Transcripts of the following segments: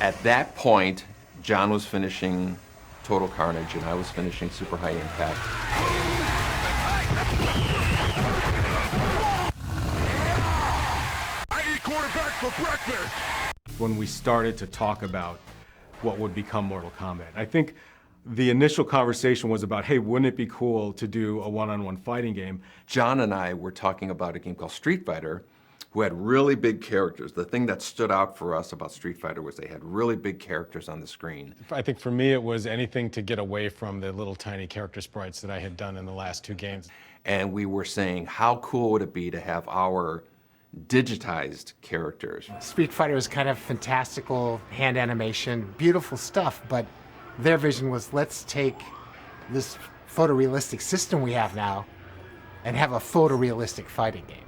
At that point, John was finishing Total Carnage and I was finishing Super High Impact. I eat quarterback for breakfast! When we started to talk about what would become Mortal Kombat, I think the initial conversation was about, hey, wouldn't it be cool to do a one-on-one fighting game? John and I were talking about a game called Street Fighter, who had really big characters. The thing that stood out for us about Street Fighter was they had really big characters on the screen. I think for me it was anything to get away from the little tiny character sprites that I had done in the last 2 games. And we were saying, how cool would it be to have our digitized characters? Street Fighter is kind of fantastical hand animation, beautiful stuff, but their vision was, let's take this photorealistic system we have now and have a photorealistic fighting game.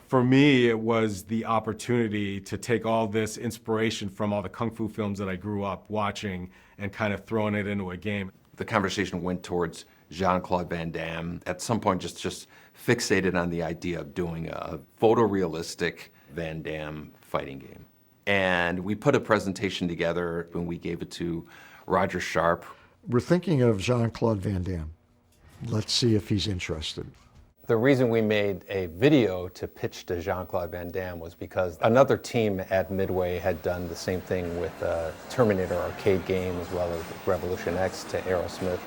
For me, it was the opportunity to take all this inspiration from all the Kung Fu films that I grew up watching and kind of throwing it into a game. The conversation went towards Jean-Claude Van Damme. At some point, just fixated on the idea of doing a photorealistic Van Damme fighting game. And we put a presentation together when we gave it to Roger Sharp. We're thinking of Jean-Claude Van Damme. Let's see if he's interested. The reason we made a video to pitch to Jean-Claude Van Damme was because another team at Midway had done the same thing with a Terminator arcade game as well as Revolution X to Aerosmith.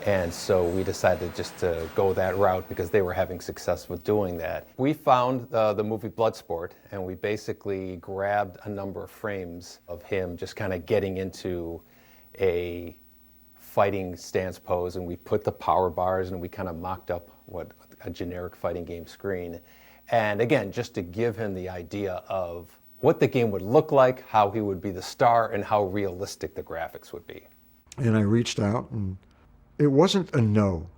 And so we decided just to go that route because they were having success with doing that. We found the movie Bloodsport, and we basically grabbed a number of frames of him just kind of getting into a fighting stance pose, and we put the power bars and we kind of mocked up what a generic fighting game screen. And again, just to give him the idea of what the game would look like, how he would be the star, and how realistic the graphics would be. And I reached out, and it wasn't a no.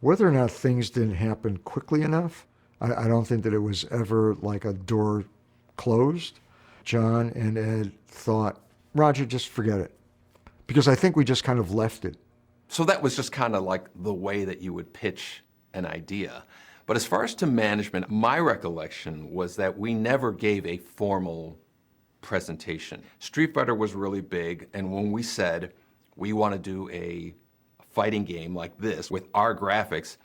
Whether or not things didn't happen quickly enough, I don't think that it was ever like a door closed. John and Ed thought, Roger, just forget it. Because I think we just kind of left it. So that was just kind of like the way that you would pitch an idea. But as far as to management, my recollection was that we never gave a formal presentation. Street Fighter was really big, and when we said we want to do a fighting game like this with our graphics,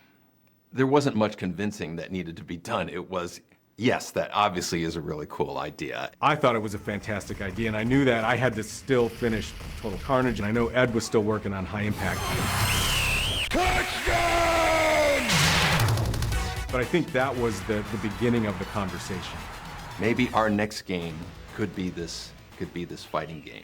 there wasn't much convincing that needed to be done. It was, yes, that obviously is a really cool idea. I thought it was a fantastic idea, and I knew that I had to still finish Total Carnage, and I know Ed was still working on High Impact. Touchdown! But I think that was the beginning of the conversation. Maybe our next game could be this fighting game.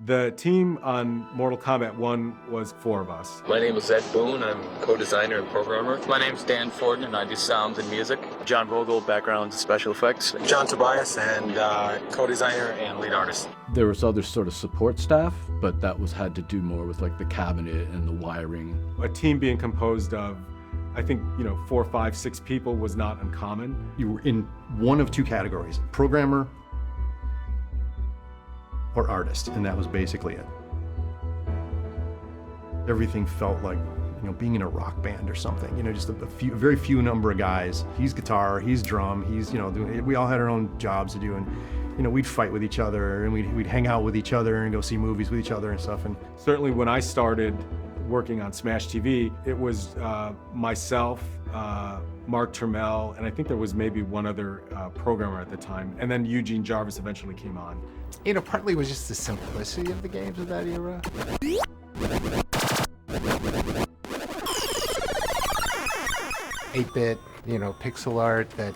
The team on Mortal Kombat 1 was 4 of us. My name is Ed Boone. I'm co-designer and programmer. My name's Dan Forden, and I do sound and music. John Vogel, background special effects. John Tobias, and co-designer and lead artist. There was other sort of support staff, but that had to do more with like the cabinet and the wiring. A team being composed of, I think, 4, 5, 6 people was not uncommon. You were in one of 2 categories, programmer or artist, and that was basically it. Everything felt like, being in a rock band or something, just a very few number of guys. He's guitar, he's drum, he's, we all had our own jobs to do, and we'd fight with each other, and we'd hang out with each other and go see movies with each other and stuff. And certainly when I started working on Smash TV, it was myself, Mark Turmel, and I think there was maybe one other programmer at the time, and then Eugene Jarvis eventually came on. Partly it was just the simplicity of the games of that era. 8-bit, pixel art, that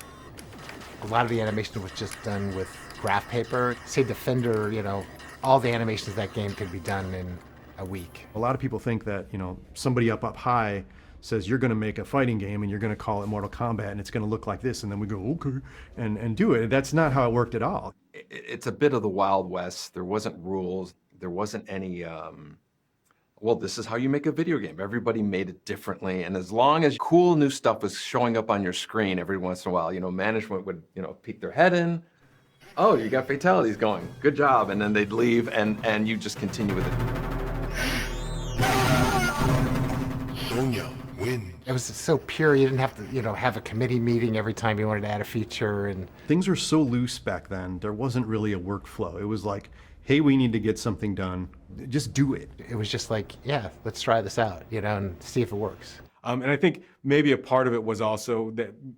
a lot of the animation was just done with graph paper. Say Defender, all the animations of that game could be done in a week. A lot of people think that, somebody up high says, you're going to make a fighting game and you're going to call it Mortal Kombat and it's going to look like this. And then we go, okay, and do it. That's not how it worked at all. It's a bit of the Wild West. There wasn't rules. There wasn't any, well, this is how you make a video game. Everybody made it differently. And as long as cool new stuff was showing up on your screen every once in a while, management would, peek their head in. Oh, you got fatalities going. Good job. And then they'd leave and you just continue with it. Win. It was so pure. You didn't have to, have a committee meeting every time you wanted to add a feature. And things were so loose back then. There wasn't really a workflow. It was like, hey, we need to get something done. Just do it. It was just like, yeah, let's try this out, and see if it works. And I think maybe a part of it was also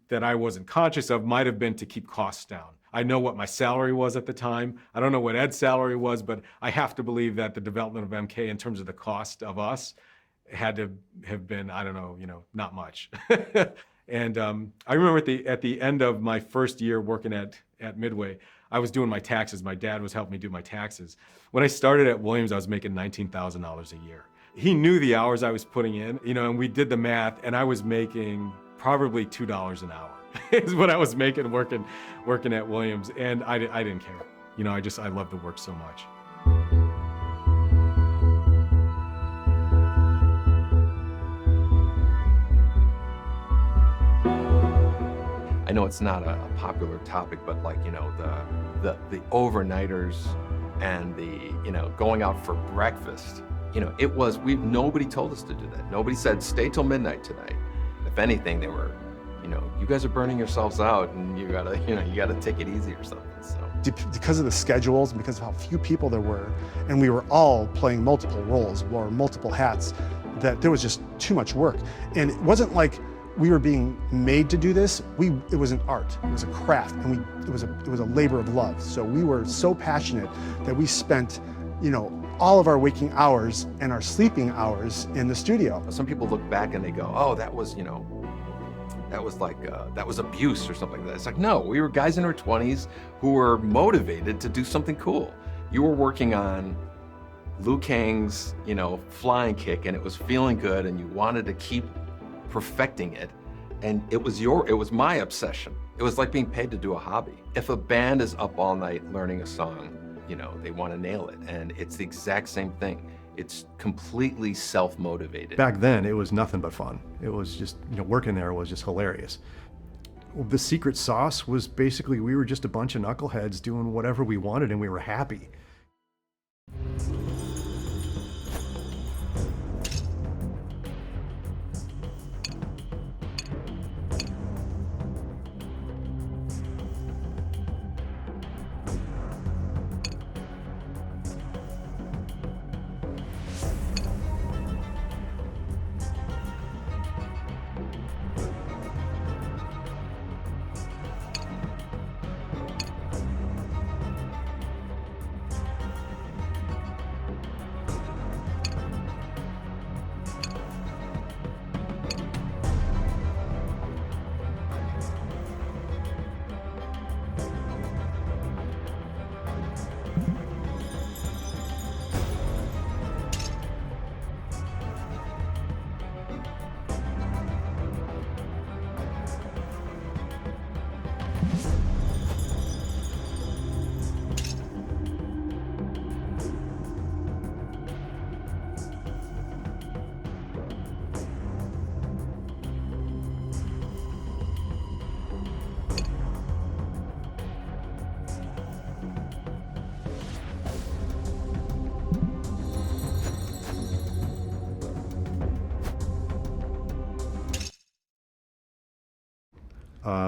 that I wasn't conscious of might have been to keep costs down. I know what my salary was at the time. I don't know what Ed's salary was, but I have to believe that the development of MK in terms of the cost of us had to have been, I don't know, not much. And I remember at the end of my first year working at Midway, I was doing my taxes. My dad was helping me do my taxes. When I started at Williams, I was making $19,000 a year. He knew the hours I was putting in, and we did the math, and I was making probably $2 an hour is what I was making working at Williams, and I didn't care. I loved the work so much. I know it's not a popular topic, but like, the overnighters and the, going out for breakfast, nobody told us to do that. Nobody said, stay till midnight tonight. If anything, they were, you guys are burning yourselves out and you gotta take it easy or something, so. Because of the schedules, because of how few people there were, and we were all playing multiple roles, wore multiple hats, that there was just too much work. And it wasn't like we were being made to do this. It was an art, it was a craft, and it was a labor of love. So we were so passionate that we spent, all of our waking hours and our sleeping hours in the studio. Some people look back and they go, oh, that was abuse or something like that. It's like, no, we were guys in our 20s who were motivated to do something cool. You were working on Liu Kang's, flying kick, and it was feeling good, and you wanted to keep perfecting it, and it was my obsession. It was like being paid to do a hobby. If a band is up all night learning a song, they want to nail it, and it's the exact same thing. It's completely self-motivated. Back then, it was nothing but fun. It was just, working there was just hilarious. The secret sauce was basically we were just a bunch of knuckleheads doing whatever we wanted, and we were happy.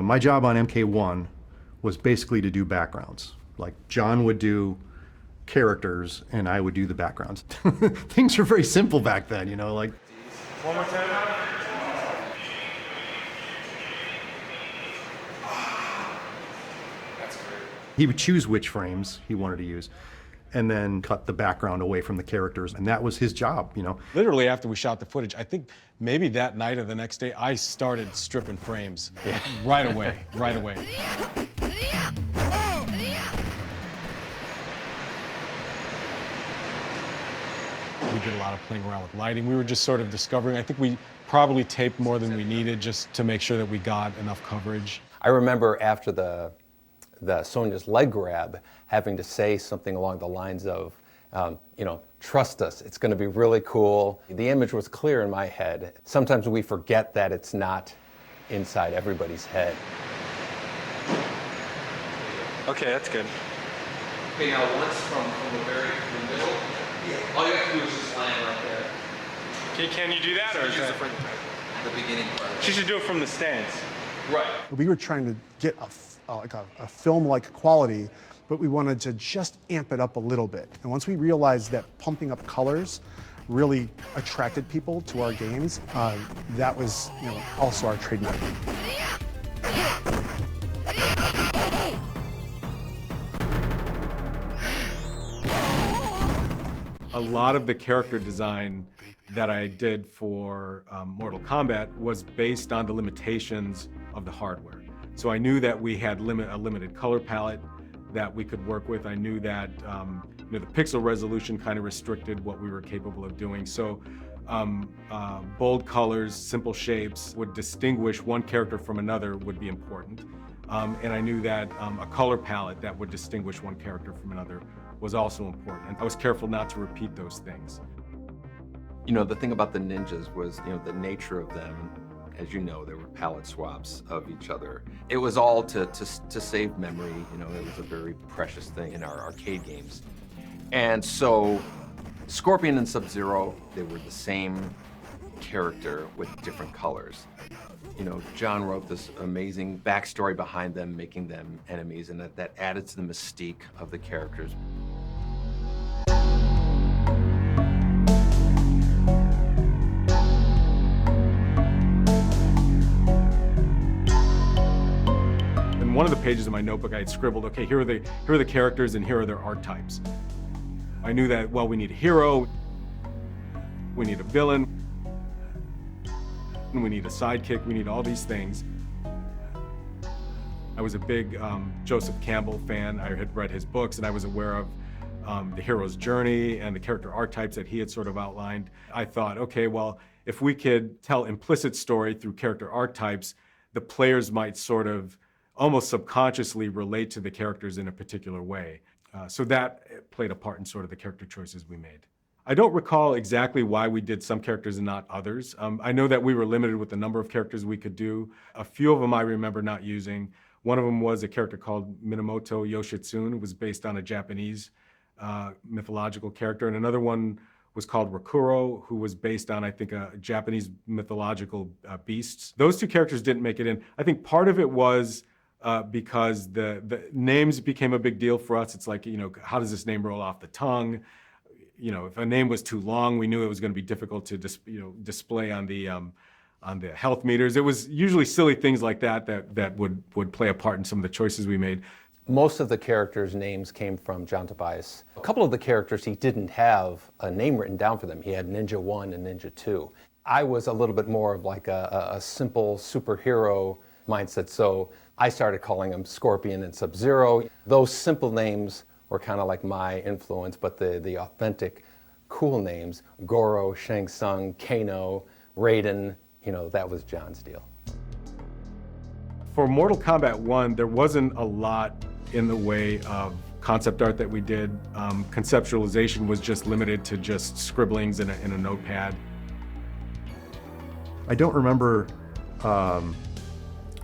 My job on MK1 was basically to do backgrounds. Like John would do characters and I would do the backgrounds. Things were very simple back then, like. One more time. That's great. He would choose which frames he wanted to use and then cut the background away from the characters, and that was his job, Literally after we shot the footage, I think maybe that night or the next day, I started stripping frames. Yeah. Right away. We we did a lot of playing around with lighting. We were just sort of discovering. I think we probably taped more than we needed just to make sure that we got enough coverage. I remember after the Sonya's leg grab, having to say something along the lines of, you know, trust us, it's going to be really cool. The image was clear in my head. Sometimes we forget that it's not inside everybody's head. Okay, that's good. Okay, now once from the middle, all you have to do is just land right there. Can you do that, or is that The beginning part. She should do it from the stance. Right. We were trying to get a film-like quality, but we wanted to just amp it up a little bit. And once we realized that pumping up colors really attracted people to our games, that was, you know, also our trademark. A lot of the character design that I did for Mortal Kombat was based on the limitations of the hardware. So I knew that we had a limited color palette that we could work with. I knew that you know, the pixel resolution kind of restricted what we were capable of doing. So bold colors, simple shapes would distinguish one character from another would be important. And I knew that a color palette that would distinguish one character from another was also important. And I was careful not to repeat those things. You know, the thing about the ninjas was, you know, the nature of them. As you know, there were palette swaps of each other. It was all to save memory. You know, it was a very precious thing in our arcade games. And so Scorpion and Sub-Zero, they were the same character with different colors. You know, John wrote this amazing backstory behind them, making them enemies, and that added to the mystique of the characters. In one of the pages of my notebook, I had scribbled, okay, here are the characters and here are their archetypes. I knew that, well, we need a hero, we need a villain, and we need a sidekick, we need all these things. I was a big Joseph Campbell fan. I had read his books and I was aware of the hero's journey and the character archetypes that he had sort of outlined. I thought, okay, well, if we could tell implicit story through character archetypes, the players might sort of almost subconsciously relate to the characters in a particular way. So that played a part in sort of the character choices we made. I don't recall exactly why we did some characters and not others. I know that we were limited with the number of characters we could do. A few of them I remember not using. One of them was a character called Minamoto Yoshitsune. It was based on a Japanese mythological character. And another one was called Rakuro, who was based on, I think, a Japanese mythological beasts. Those two characters didn't make it in. I think part of it was because the names became a big deal for us. It's like, you know, how does this name roll off the tongue? You know, if a name was too long, we knew it was going to be difficult to display on the health meters. It was usually silly things like that would play a part in some of the choices we made. Most of the characters' names came from John Tobias. A couple of the characters, he didn't have a name written down for them. He had Ninja 1 and Ninja 2. I was a little bit more of like a simple superhero mindset, so I started calling them Scorpion and Sub-Zero. Those simple names were kind of like my influence, but the authentic, cool names, Goro, Shang Tsung, Kano, Raiden, you know, that was John's deal. For Mortal Kombat 1, there wasn't a lot in the way of concept art that we did. Conceptualization was just limited to just scribblings in a notepad. I don't remember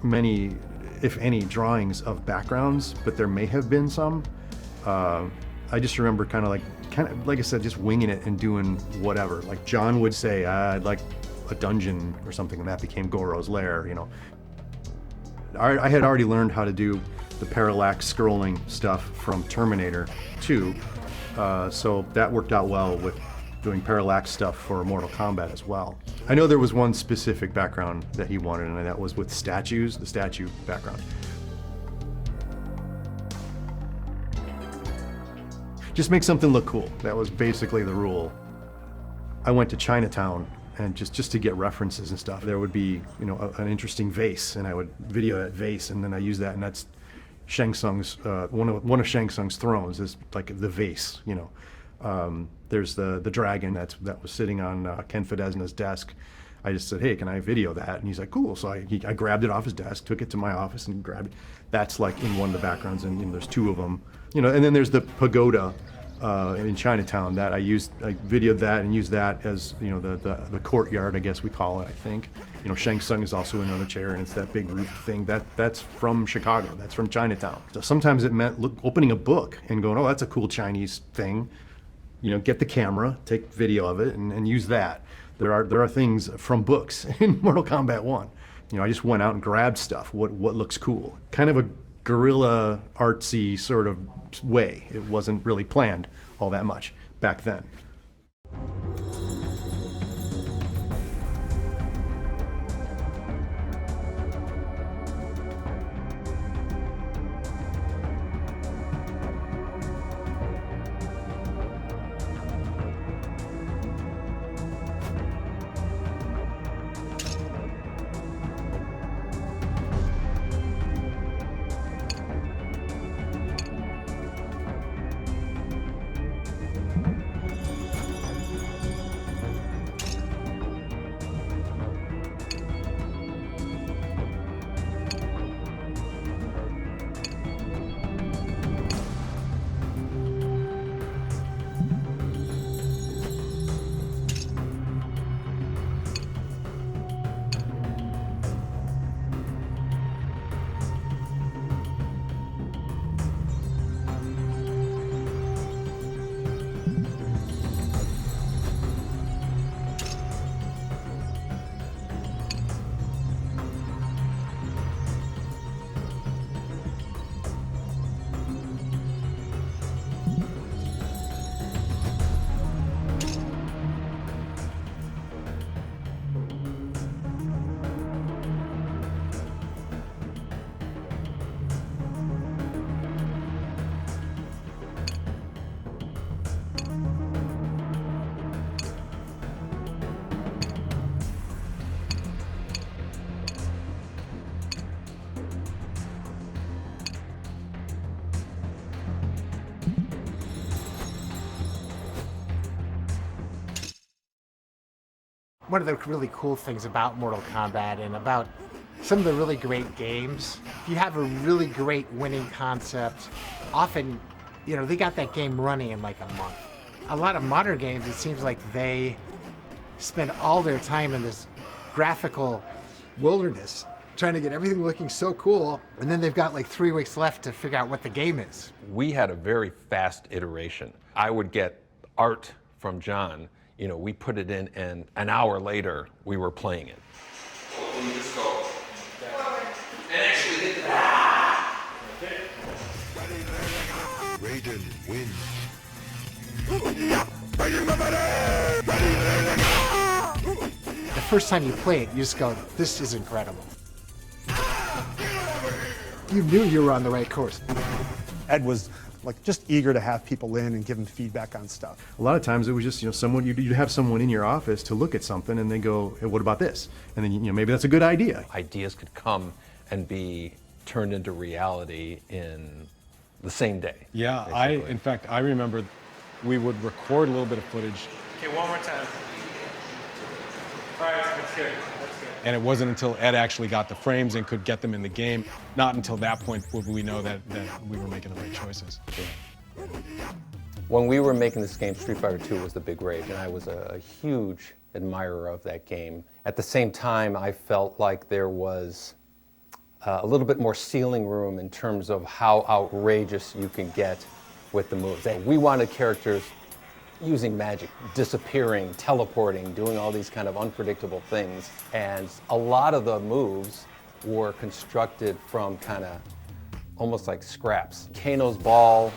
many, if any, drawings of backgrounds, but there may have been some. I just remember kind of like I said, just winging it and doing whatever. Like John would say, I'd like a dungeon or something, and that became Goro's lair, you know. I had already learned how to do the parallax scrolling stuff from Terminator 2, so that worked out well with doing parallax stuff for Mortal Kombat as well. I know there was one specific background that he wanted, and that was with statues, the statue background. Just make something look cool. That was basically the rule. I went to Chinatown, and just to get references and stuff, there would be, you know, an interesting vase, and I would video that vase, and then I use that, and that's Shang Tsung's one of Shang Tsung's thrones is like the vase, you know. There's the dragon that was sitting on Ken Fedesna's desk. I just said, hey, can I video that? And he's like, cool. So I grabbed it off his desk, took it to my office and grabbed it. That's like in one of the backgrounds, and there's two of them. And then there's the pagoda in Chinatown that I videoed that and used that as, the courtyard, I guess we call it, I think. Shang Tsung is also in another chair, and it's that big roof thing. That's from Chicago. That's from Chinatown. So sometimes it meant opening a book and going, oh, that's a cool Chinese thing. Get the camera, take video of it, and use that. There are things from books in Mortal Kombat 1. I just went out and grabbed stuff. What looks cool? Kind of a guerrilla artsy sort of way. It wasn't really planned all that much back then. One of the really cool things about Mortal Kombat and about some of the really great games, if you have a really great winning concept, often, they got that game running in like a month. A lot of modern games, it seems like they spend all their time in this graphical wilderness trying to get everything looking so cool, and then they've got like 3 weeks left to figure out what the game is. We had a very fast iteration. I would get art from John. We put it in, and an hour later, we were playing it. Well, just go. And actually hit the Raiden wins. The first time you play it, you just go, this is incredible. You knew you were on the right course. Ed was just eager to have people in and give them feedback on stuff. A lot of times it was just, someone, you'd have someone in your office to look at something and they go, hey, what about this? And then, maybe that's a good idea. Ideas could come and be turned into reality in the same day. Yeah, in fact, I remember we would record a little bit of footage. Okay, one more time. All right, that's good. And it wasn't until Ed actually got the frames and could get them in the game, not until that point would we know that we were making the right choices. When we were making this game, Street Fighter 2 was the big rage, and I was a huge admirer of that game. At the same time, I felt like there was a little bit more ceiling room in terms of how outrageous you can get with the moves. We wanted characters using magic, disappearing, teleporting, doing all these kind of unpredictable things. And a lot of the moves were constructed from kind of almost like scraps. Kano's ball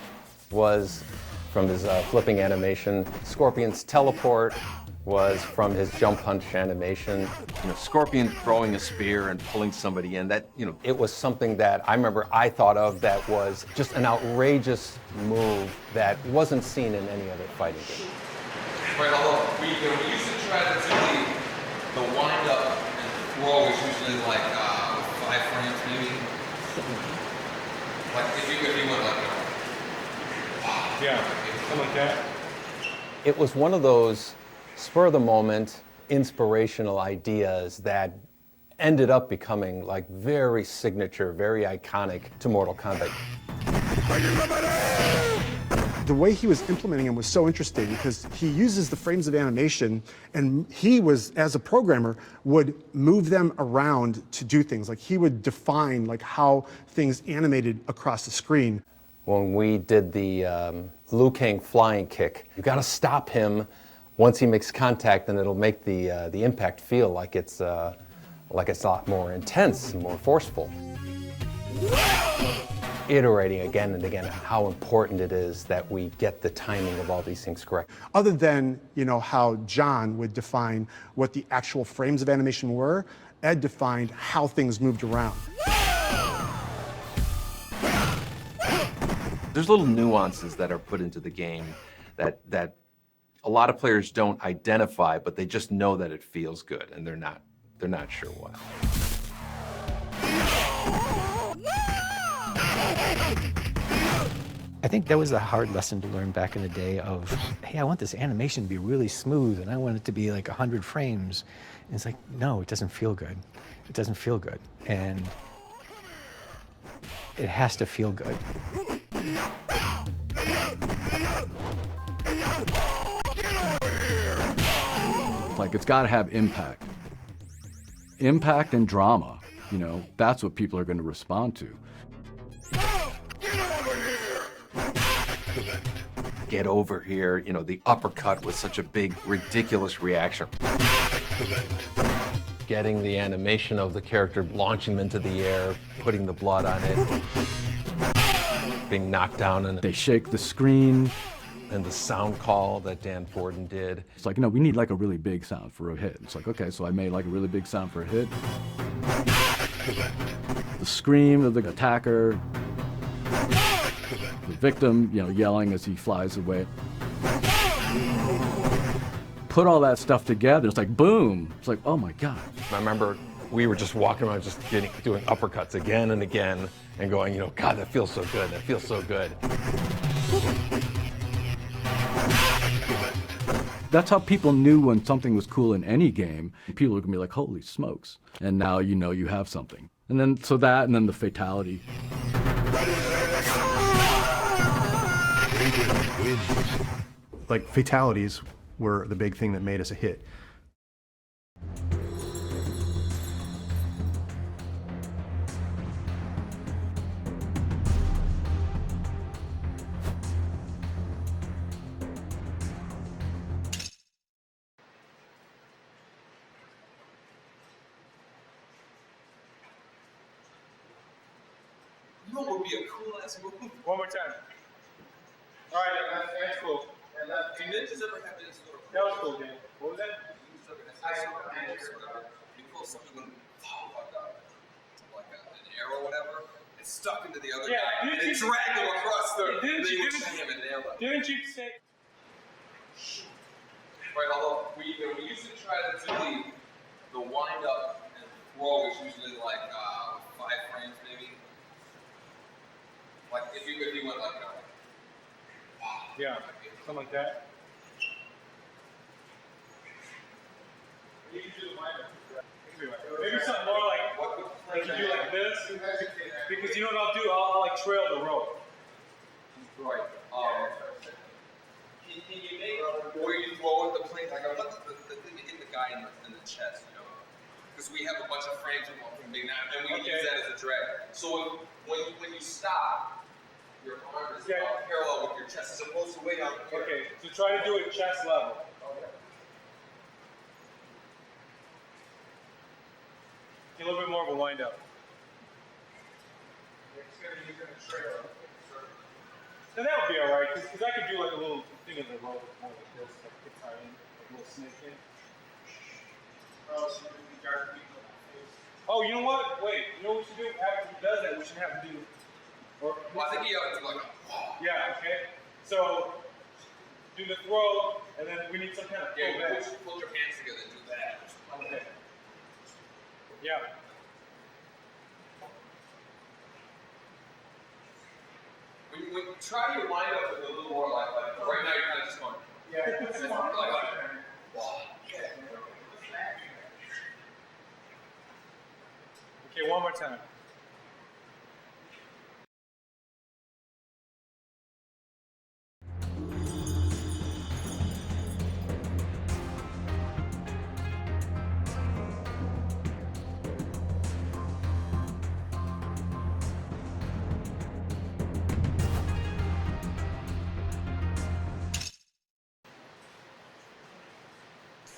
was from his flipping animation. Scorpion's teleport was from his jump punch animation. Scorpion throwing a spear and pulling somebody in, It was something that I remember I thought of that was just an outrageous move that wasn't seen in any other fighting game. Right, although we used to try to do the wind up and throw is usually like 5 frames maybe. Like if you went like, yeah, something like that. It was one of those spur-of-the-moment, inspirational ideas that ended up becoming like very signature, very iconic to Mortal Kombat. The way he was implementing them was so interesting because he uses the frames of animation, and he was, as a programmer, would move them around to do things. Like he would define like how things animated across the screen. When we did the Liu Kang flying kick, you got to stop him once he makes contact, and it'll make the impact feel like it's a lot more intense and more forceful. Iterating again and again how important it is that we get the timing of all these things correct. Other than, you know, how John would define what the actual frames of animation were, Ed defined how things moved around. There's little nuances that are put into the game that a lot of players don't identify, but they just know that it feels good, and they're not sure why. I think that was a hard lesson to learn back in the day of, hey, I want this animation to be really smooth and I want it to be like 100 frames. And it's like, no, it doesn't feel good. It doesn't feel good. And it has to feel good. Like, it's got to have impact. Impact and drama, you know, that's what people are going to respond to. Get over here, you know, the uppercut was such a big, ridiculous reaction. Getting the animation of the character launching them into the air, putting the blood on it, being knocked down, and they shake the screen. And the sound call that Dan Forden did. It's like, no, we need like a really big sound for a hit. It's like, okay, so I made like a really big sound for a hit. The scream of the attacker. The victim, you know, yelling as he flies away. Put all that stuff together, it's like, boom. It's like, oh my God. I remember we were just walking around just doing uppercuts again and again and going, you know, God, that feels so good, that feels so good. That's how people knew when something was cool in any game. People were gonna be like, holy smokes. And now you know you have something. And then, so that, and then the fatality. Like, fatalities were the big thing that made us a hit. You know what would be a cool ass move? One more time. All right, that's cool. Do ninjas ever have this sort of... That was cool, Dan. What was that? You pull something like an arrow or whatever, it's stuck into the other guy, and it dragged him across the... Didn't you say... Right, although we used to try to do the wind up and throw is usually like 5 frames maybe. Like if you went like yeah, something like that. You can do the wind up. Maybe something more like you do like this, because you know what I'll do? I'll like trail the rope. Right. Can you make where you throw it the plane like the thing to hit the guy in the chest, you know? Because we have a bunch of frames from big now, and we can use that as a drag. So when you stop, your arm is parallel with your chest as opposed to way down here. Okay, so try to do it chest level. Okay. A little bit more of a wind up. You're gonna trail. So that would be all right, because I could do like a little thing of the rope more like this, like guitar in, like a little snake in. Oh, you know what? Wait, you know what we should do? After he does that, we should have him do. Well, I think you have to do like a. Yeah, okay. So, do the throw, and then we need some kind of throw back. Put your hands together and do that. Okay. Yeah. When you try to wind up with a little more like right now you're kind of just going. Okay, one more time.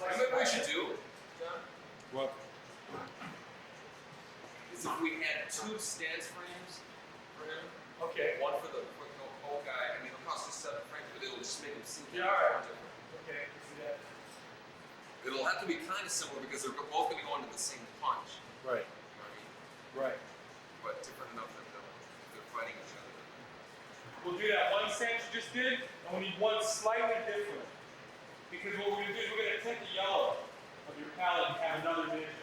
You know what we should do, John? What? Is if we had 2 stance frames for him. Okay. One for the old guy. I mean, it'll cost us 7 frames, but it'll just make him seem alright. different. Okay, see that? It'll have to be kind of similar because they're both going to go into the same punch. Right. You know what I mean? Right. But different enough that they're fighting each other. We'll do that one stance you just did, and we need one slightly different. Because what we're going to do is we're going to take the yellow of your palette and have another ninja.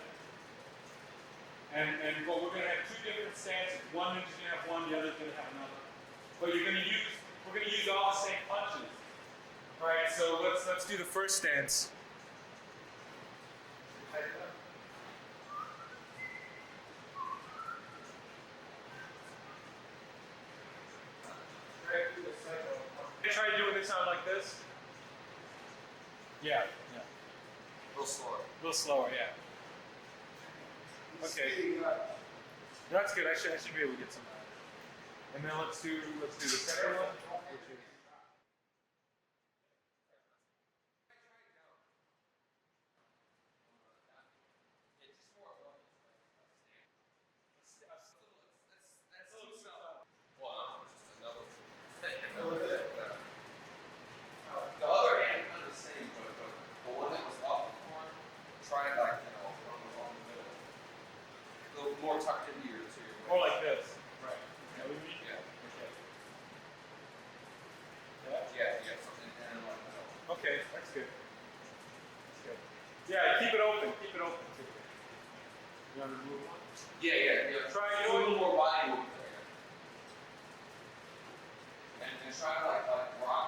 And what we're going to have 2 different stances. One ninja's going to have one, the other's going to have another. But we're going to use all the same punches. All right, so let's do the first stance. Try doing this out like this. Yeah. A little slower. A little slower, yeah. Okay. That's good. I should be able to get some. And then let's do the second one, which is. The other hand kind of the same, but the one that was off the corner, try like, one was on the middle. A little more tucked into your More like this. Right. Yeah. Okay. Yeah, something in like that. Okay, that's good. That's good. Yeah, keep it open. Keep it open too. You want to remove one? Yeah. Try do a little more body movement there. And try to like rock